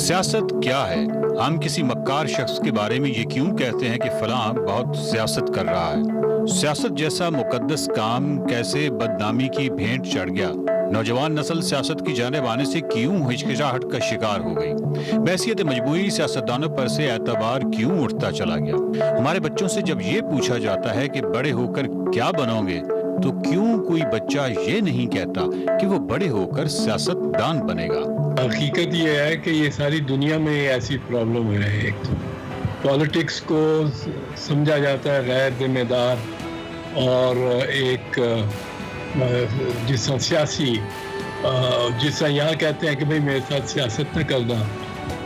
सियासत क्या है? हम किसी मक्कार शख्स के बारे में ये क्यों कहते हैं कि फलां बहुत सियासत कर रहा है? सियासत जैसा मुकद्दस काम कैसे बदनामी की भेंट चढ़ गया? नौजवान नस्ल सियासत की जानिब आने से क्यों हिचकिचाहट का शिकार हो गई? बहसीत मजबूरी सियासतदानों पर से एतबार क्यों उठता चला गया? हमारे बच्चों से जब ये पूछा जाता है कि बड़े होकर क्या बनोगे, तो क्यों कोई बच्चा ये नहीं कहता कि वो बड़े होकर सियासतदान बनेगा? हकीकत ये है कि ये सारी दुनिया में ऐसी प्रॉब्लम है। एक तो पॉलिटिक्स को समझा जाता है गैर जिम्मेदार और एक जिस सियासी जिस यहाँ कहते हैं कि भाई मेरे साथ सियासत न करना।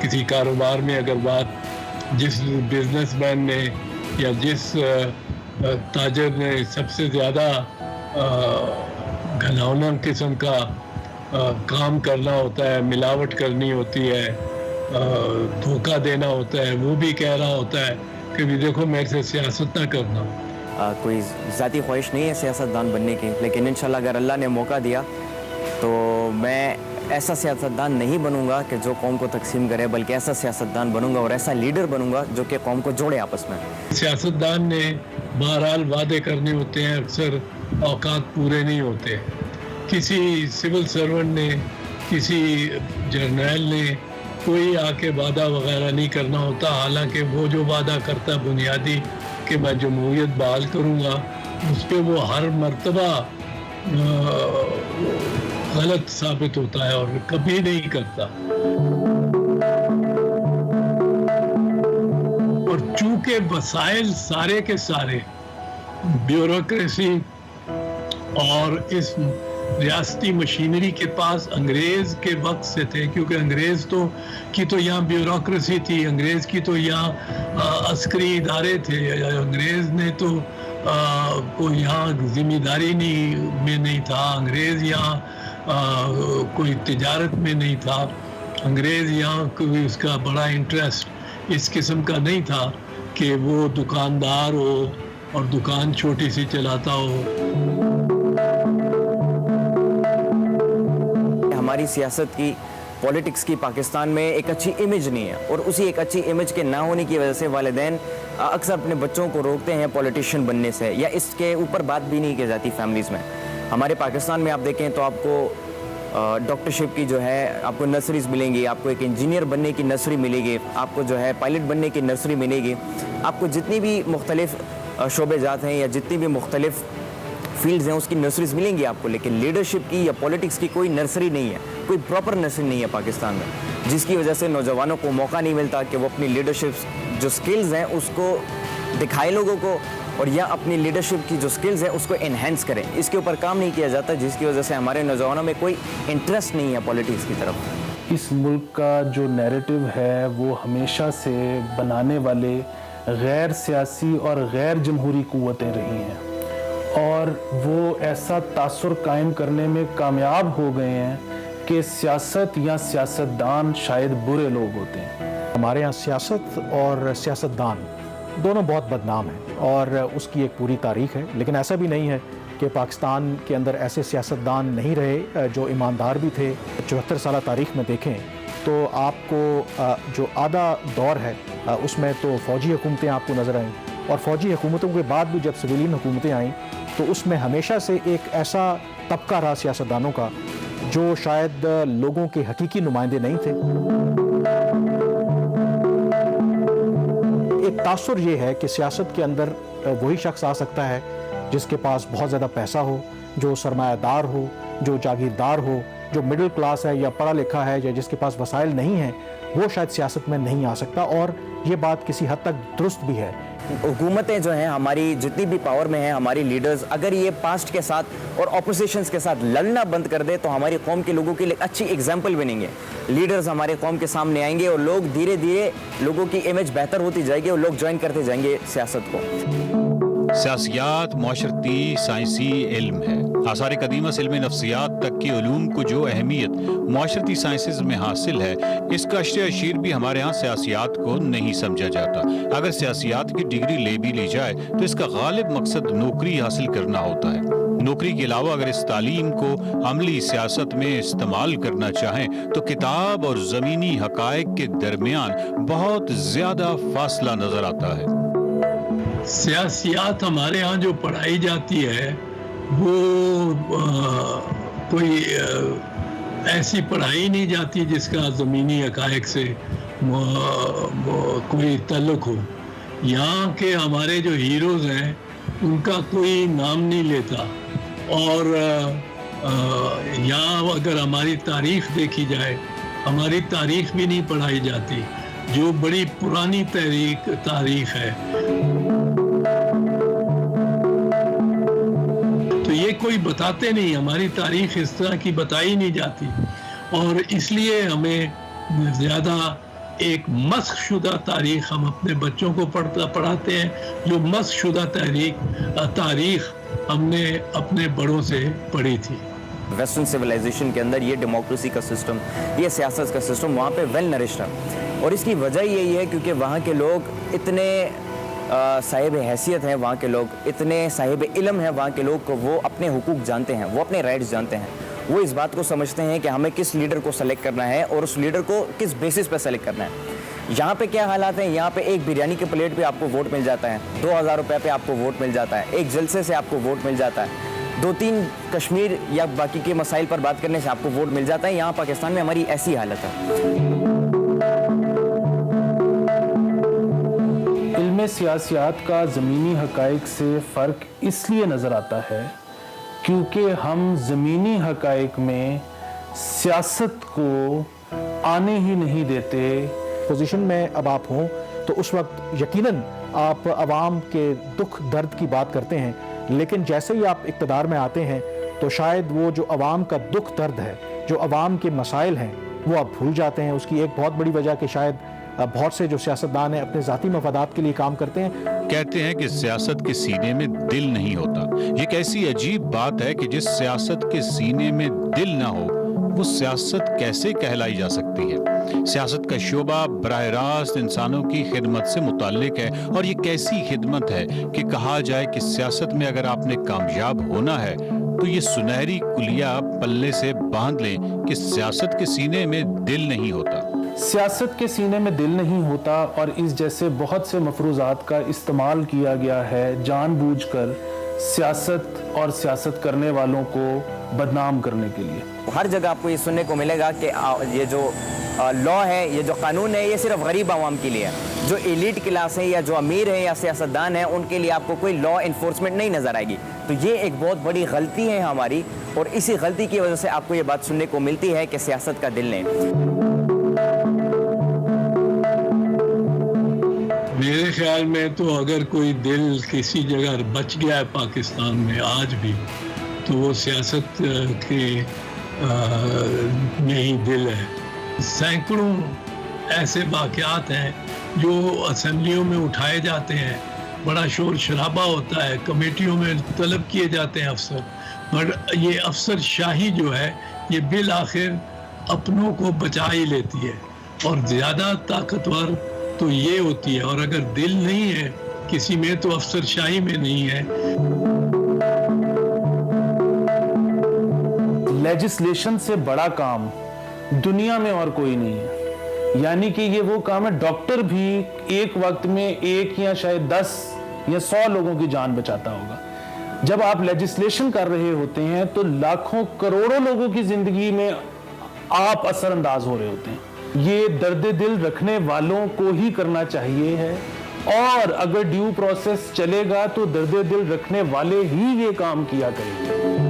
किसी कारोबार में अगर बात जिस बिजनेसमैन ने या जिस ताजर ने सबसे ज़्यादा घिनौना किस्म का काम करना होता है, मिलावट करनी होती है, धोखा देना होता है, वो भी कह रहा होता है कि भी देखो मेरे से सियासत ना करना। कोई ज़ाती ख्वाहिश नहीं है सियासतदान बनने की, लेकिन इंशाल्लाह अगर अल्लाह ने मौका दिया तो मैं ऐसा सियासतदान नहीं बनूंगा कि जो कौम को तकसीम करे, बल्कि ऐसा सियासतदान बनूंगा और ऐसा लीडर बनूंगा जो कि कौम को जोड़े आपस में। सियासतदान ने बहरहाल वादे करने होते हैं, अक्सर औकात पूरे नहीं होते। किसी सिविल सर्वेंट ने, किसी जर्नैल ने कोई आके वादा वगैरह नहीं करना होता, हालांकि वो जो वादा करता है बुनियादी कि मैं जमहूरियत बहाल करूँगा, उस पर वो हर मर्तबा गलत साबित होता है और कभी नहीं करता। और चूंकि वसाइल सारे के सारे ब्यूरोक्रेसी और इस रियासती मशीनरी के पास अंग्रेज के वक्त से थे, क्योंकि अंग्रेज तो यहाँ ब्यूरोक्रेसी थी, अंग्रेज की तो यहाँ अस्करी इदारे थे, अंग्रेज ने तो कोई यहाँ जिम्मेदारी में नहीं था, अंग्रेज यहाँ कोई तिजारत में नहीं था, अंग्रेज यहाँ कोई उसका बड़ा इंटरेस्ट इस किस्म का नहीं था कि वो दुकानदार हो और दुकान छोटी सी चलाता हो। हमारी सियासत की, पॉलिटिक्स की पाकिस्तान में एक अच्छी इमेज नहीं है, और उसी एक अच्छी इमेज के ना होने की वजह से वालिदैन अक्सर अपने बच्चों को रोकते हैं पॉलिटिशियन बनने से, या इसके ऊपर बात भी नहीं की जाती फैमिलीज़ में। हमारे पाकिस्तान में आप देखें तो आपको डॉक्टरशिप की जो है आपको नर्सरीज़ मिलेंगी, आपको एक इंजीनियर बनने की नर्सरी मिलेगी, आपको जो है पायलट बनने की नर्सरी मिलेगी, आपको जितनी भी मुख्तलिफ शोबे जात हैं या जितनी भी मुख्तलिफ फील्ड्स हैं उसकी नर्सरीज मिलेंगी आपको, लेकिन लीडरशिप की या पॉलिटिक्स की कोई नर्सरी नहीं है, कोई प्रॉपर नर्सरी नहीं है पाकिस्तान में, जिसकी वजह से नौजवानों को मौका नहीं मिलता कि वो अपनी लीडरशिप जो स्किल्स हैं उसको दिखाए लोगों को, और या अपनी लीडरशिप की जो स्किल्स हैं उसको एनहेंस करें। इसके ऊपर काम नहीं किया जाता, जिसकी वजह से हमारे नौजवानों में कोई इंटरेस्ट नहीं है पॉलिटिक्स की तरफ। इस मुल्क का जो नैरेटिव है वो हमेशा से बनाने वाले गैर सियासी और गैर जमहूरी क़ुव्वतें रही हैं, और वो ऐसा तासुर कायम करने में कामयाब हो गए हैं कि सियासत या सियासतदान शायद बुरे लोग होते हैं। हमारे यहाँ सियासत और सियासतदान दोनों बहुत बदनाम हैं और उसकी एक पूरी तारीख है, लेकिन ऐसा भी नहीं है कि पाकिस्तान के अंदर ऐसे सियासतदान नहीं रहे जो ईमानदार भी थे। 74 साल तारीख में देखें तो आपको जो आधा दौर है उसमें तो फ़ौजी हुकूमतें आपको नज़र आएँ, और फ़ौजी हुकूमतों के बाद भी जब सिविलियन हुकूमतें आईं तो उसमें हमेशा से एक ऐसा तबका रहा सियासतदानों का जो शायद लोगों के हकीकी नुमाइंदे नहीं थे। एक तासुर ये है कि सियासत के अंदर वही शख्स आ सकता है जिसके पास बहुत ज़्यादा पैसा हो, जो सरमायादार हो, जो जागीरदार हो, जो मिडिल क्लास है या पढ़ा लिखा है या जिसके पास वसाइल नहीं है, वो शायद सियासत में नहीं आ सकता, और ये बात किसी हद तक दुरुस्त भी है। हुकूमतें जो हैं हमारी जितनी भी पावर में हैं, हमारी लीडर्स अगर ये पास्ट के साथ और ऑपोजिशंस के साथ लड़ना बंद कर दे तो हमारी कौम के लोगों के लिए अच्छी एग्जाम्पल बनेंगे। लीडर्स हमारे कौम के सामने आएंगे और लोग धीरे धीरे लोगों की इमेज बेहतर होती जाएगी और लोग ज्वाइन करते जाएंगे सियासत को। सियासत माशरती साइंसी इल्म है। आसार कदीमा से इल्म नफ्सियात तक के उलूम को जो अहमियत माशरती साइंसेज में हासिल है, इसका अशीर भी हमारे यहाँ सियासियात को नहीं समझा जाता। अगर सियासियात की डिग्री ले भी ली जाए तो इसका गालिब मकसद नौकरी हासिल करना होता है। नौकरी के अलावा अगर इस तालीम को अमली सियासत में इस्तेमाल करना चाहें तो किताब और ज़मीनी हक़ाइक़ के दरमियान बहुत ज़्यादा फासला नज़र आता है। सियासियात हमारे यहाँ जो पढ़ाई जाती है वो कोई ऐसी पढ़ाई नहीं जाती जिसका ज़मीनी हक़ाइक़ से कोई ताल्लुक़ हो। यहाँ के हमारे जो हीरोज़ हैं उनका कोई नाम नहीं लेता, और यहाँ अगर हमारी तारीख़ देखी जाए, हमारी तारीख़ भी नहीं पढ़ाई जाती, जो बड़ी पुरानी तारीख़ है। तो ये कोई बताते नहीं, हमारी तारीख़ इस तरह की बताई नहीं जाती, और इसलिए हमें ज़्यादा एक मस्ख़ शुदा तारीख़ हम अपने बच्चों को पढ़ाते हैं, जो मस्ख़ शुदा तारीख़ हमने अपने बड़ों से पढ़ी थी। वेस्टर्न सिविलाइजेशन के अंदर ये डेमोक्रेसी का सिस्टम, ये सियासत का सिस्टम वहाँ पे वेल नरिश्ड है, और इसकी वजह यही है क्योंकि वहाँ के लोग इतने साहिब हैसियत हैं, वहाँ के लोग इतने साहिब इल्म हैं, वहाँ के लोग को वो अपने हुकूक जानते हैं, वो अपने राइट्स जानते हैं, वो इस बात को समझते हैं कि हमें किस लीडर को सेलेक्ट करना है और उस लीडर को किस बेसिस पे सेलेक्ट करना है। यहाँ पे क्या हालात हैं, यहाँ पे एक बिरयानी के प्लेट पे आपको वोट मिल जाता है, 2000 रुपये पे आपको वोट मिल जाता है, एक जलसे से आपको वोट मिल जाता है, 2-3 कश्मीर या बाकी के मसाइल पर बात करने से आपको वोट मिल जाता है। यहाँ पाकिस्तान में हमारी ऐसी हालत है। इल्म सियासियात का ज़मीनी हक़ाइक़ से फ़र्क इसलिए नज़र आता है क्योंकि हम ज़मीनी हक़ाइक़ में सियासत को आने ही नहीं देते। पोजीशन में अब आप हों तो उस वक्त यकीनन आप आवाम के दुख दर्द की बात करते हैं, लेकिन जैसे ही आप इक़्तिदार में आते हैं तो शायद वो जो आवाम का दुख दर्द है, जो आवाम के मसाइल हैं, वो आप भूल जाते हैं। उसकी एक बहुत बड़ी वजह कि शायद बहुत से जो सियासतदान हैं अपने ज़ाती मफादात के लिए काम करते हैं। कहते हैं कि सियासत के सीने में दिल नहीं होता। ये कैसी अजीब बात है कि जिस सियासत के सीने में दिल ना हो वो सियासत कैसे कहलाई जा सकती है। सियासत का शोबा बराह रास्त इंसानों की खिदमत से मुताल्लिक है, और ये कैसी खिदमत है कि कहा जाए कि सियासत में अगर आपने कामयाब होना है तो ये सुनहरी कुलिया पल्ले से बांध लें कि सियासत के सीने में दिल नहीं होता। सियासत के सीने में दिल नहीं होता, और इस जैसे बहुत से मफरूज़ात का इस्तेमाल किया गया है जानबूझकर सियासत और सियासत करने वालों को बदनाम करने के लिए। हर जगह आपको ये सुनने को मिलेगा कि ये जो लॉ है, ये जो कानून है, ये सिर्फ गरीब आवाम के लिए है। जो एलिट क्लास है या जो अमीर है या सियासतदान है, उनके लिए आपको कोई लॉ इन्फोर्समेंट नहीं नज़र आएगी। तो ये एक बहुत बड़ी गलती है हमारी, और इसी गलती की वजह से आपको ये बात सुनने को मिलती है कि सियासत का दिल नहीं। मेरे ख्याल में तो अगर कोई दिल किसी जगह बच गया है पाकिस्तान में आज भी, तो वो सियासत के में ही दिल है। सैकड़ों ऐसे वाक़यात हैं जो असेंबलियों में उठाए जाते हैं, बड़ा शोर शराबा होता है, कमेटियों में तलब किए जाते हैं अफसर, पर ये अफसर शाही जो है ये बिल आखिर अपनों को बचा ही लेती है, और ज़्यादा ताकतवर तो ये होती है। और अगर दिल नहीं है किसी में तो अफसर शाही में नहीं है। लेजिस्लेशन से बड़ा काम दुनिया में और कोई नहीं है। यानी कि ये वो काम है, डॉक्टर भी एक वक्त में 1 या शायद 10 या 100 लोगों की जान बचाता होगा। जब आप लेजिस्लेशन कर रहे होते हैं तो लाखों करोड़ों लोगों की जिंदगी में आप असरअंदाज हो रहे होते हैं। ये दर्द दिल रखने वालों को ही करना चाहिए है, और अगर ड्यू प्रोसेस चलेगा तो दर्द दिल रखने वाले ही ये काम किया करेंगे।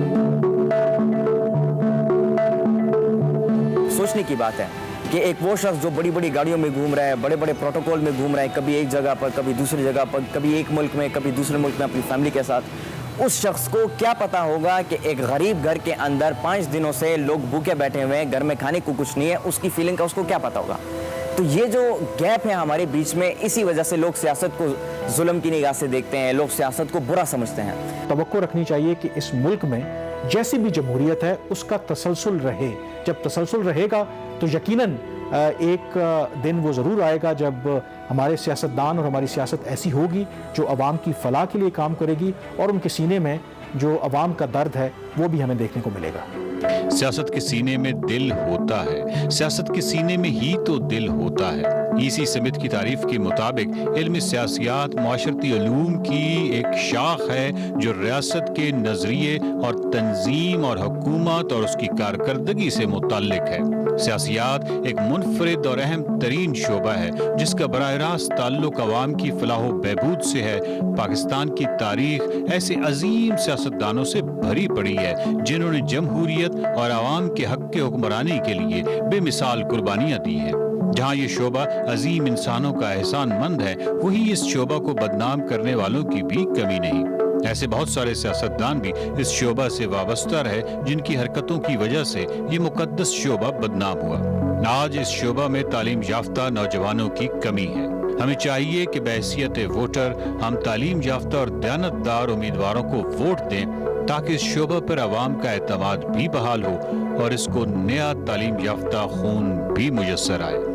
सोचने की बात है कि एक वो शख्स जो बड़ी बड़ी गाड़ियों में घूम रहा है, बड़े बड़े प्रोटोकॉल में घूम रहा है, कभी एक जगह पर, कभी दूसरी जगह पर, कभी एक मुल्क में, कभी दूसरे मुल्क में अपनी फैमिली के साथ, उस शख्स को क्या पता होगा कि एक गरीब घर के अंदर 5 दिनों से लोग भूखे बैठे हुए हैं, घर में खाने को कुछ नहीं है, उसकी फीलिंग का उसको क्या पता होगा। تو یہ جو گیپ ہے ہمارے بیچ میں، اسی وجہ سے لوگ سیاست کو ظلم کی نگاہ سے دیکھتے ہیں، لوگ سیاست کو برا سمجھتے ہیں۔ توقع رکھنی چاہیے کہ اس ملک میں جیسی بھی جمہوریت ہے اس کا تسلسل رہے۔ جب تسلسل رہے گا تو یقیناً ایک دن وہ ضرور آئے گا جب ہمارے سیاستدان اور ہماری سیاست ایسی ہوگی جو عوام کی فلاح کے لیے کام کرے گی، اور ان کے سینے میں جو عوام کا درد ہے وہ بھی ہمیں دیکھنے کو ملے گا۔ سیاست کے سینے میں دل ہوتا ہے، سیاست کے سینے میں ہی تو دل ہوتا ہے۔ ایسی سمتھ کی تعریف کے مطابق علم سیاسیات معاشرتی علوم کی ایک شاخ ہے جو ریاست کے نظریے اور تنظیم اور حکومت اور اس کی کارکردگی سے متعلق ہے۔ سیاسیات ایک منفرد اور اہم ترین شعبہ ہے جس کا براہ راست تعلق عوام کی فلاح و بہبود سے ہے۔ پاکستان کی تاریخ ایسے عظیم سیاستدانوں سے بھری پڑی ہے جنہوں نے جمہوریت اور عوام کے حق کے حکمرانی کے لیے بے مثال قربانیاں دی ہیں۔ جہاں یہ شعبہ عظیم انسانوں کا احسان مند ہے، وہی اس شعبہ کو بدنام کرنے والوں کی بھی کمی نہیں۔ ایسے بہت سارے سیاستدان بھی اس شعبہ سے وابستہ رہے جن کی حرکتوں کی وجہ سے یہ مقدس شعبہ بدنام ہوا۔ آج اس شعبہ میں تعلیم یافتہ نوجوانوں کی کمی ہے۔ ہمیں چاہیے کہ بحیثیت ووٹر ہم تعلیم یافتہ اور دیانتدار امیدواروں کو ووٹ دیں تاکہ اس شعبہ پر عوام کا اعتماد بھی بحال ہو اور اس کو نیا تعلیم یافتہ خون بھی میسر آئے۔